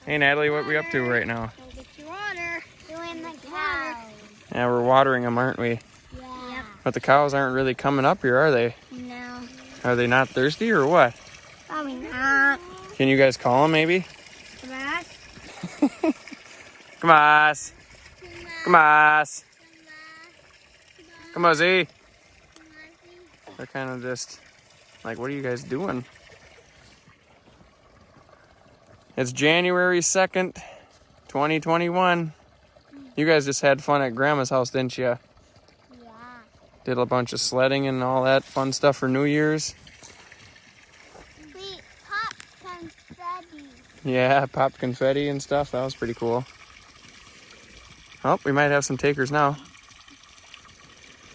Hey Natalie, what are we up to right now? Go get your water. Doing the cows. Yeah, we're watering them, aren't we? Yeah. But the cows aren't really coming up here, are they? No. Are they not thirsty or what? Probably not. Can you guys call them maybe? Come on. Come on. Come on. Come on, Z. They're kind of just like, what are you guys doing? It's January 2nd, 2021. You guys just had fun at Grandma's house, didn't you? Yeah. Did a bunch of sledding and all that fun stuff for New Year's. We popped confetti. Yeah, popped confetti and stuff. That was pretty cool. Oh, we might have some takers now.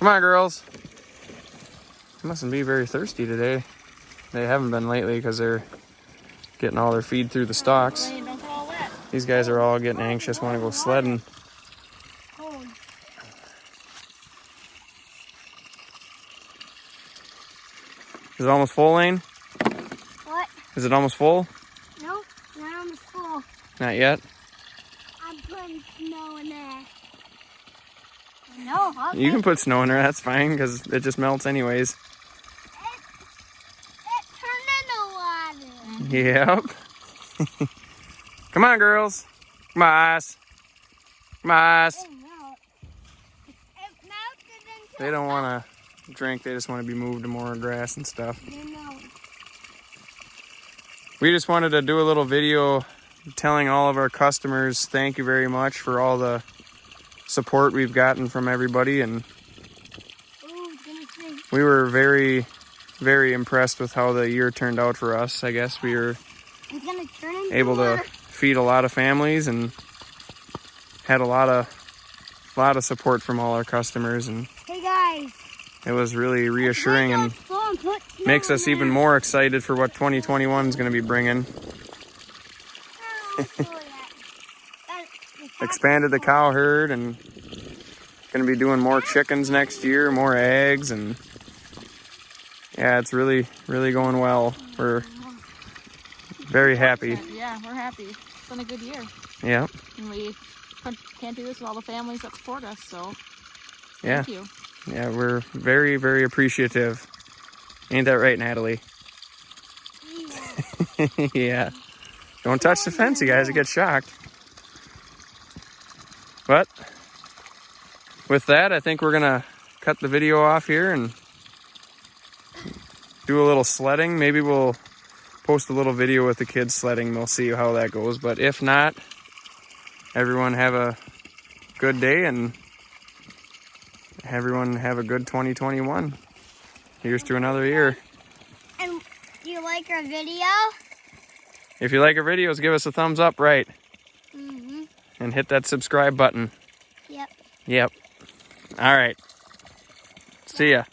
Come on, girls. They mustn't be very thirsty today. They haven't been lately because they're getting all their feed through the stalks. These guys are all getting anxious, want to go sledding. Is it almost full, Lane? What? Is it almost full? Nope, not almost full. Not yet? I'm putting snow in there. No, okay. You can put snow in there, that's fine, because it just melts anyways. It turned into water. Yep. Come on, girls. Come on. Come on. It melted into They don't want to drink, they just want to be moved to more grass and stuff. We just wanted to do a little video telling all of our customers thank you very much for all the support we've gotten from everybody, and we were very, very impressed with how the year turned out for us. I guess we were able to feed a lot of families and had a lot of support from all our customers, and hey guys, it was really reassuring and makes us even more excited for what 2021 is going to be bringing. Expanded the cow herd and going to be doing more chickens next year, more eggs, and yeah, it's really, really going well. We're very happy. Yeah, we're happy. It's been a good year. Yeah. And we can't do this with all the families that support us, so yeah. Thank you. Yeah, we're very, very appreciative. Ain't that right, Natalie? Yeah. Don't touch the fence, you guys. You get shocked. But with that, I think we're going to cut the video off here and do a little sledding. Maybe we'll post a little video with the kids sledding. We'll see how that goes. But if not, everyone have a good day and everyone have a good 2021. Here's to another year. And do you like our video? If you like our videos, give us a thumbs up, right? Mm-hmm. And hit that subscribe button. Yep. Yep. All right. See ya.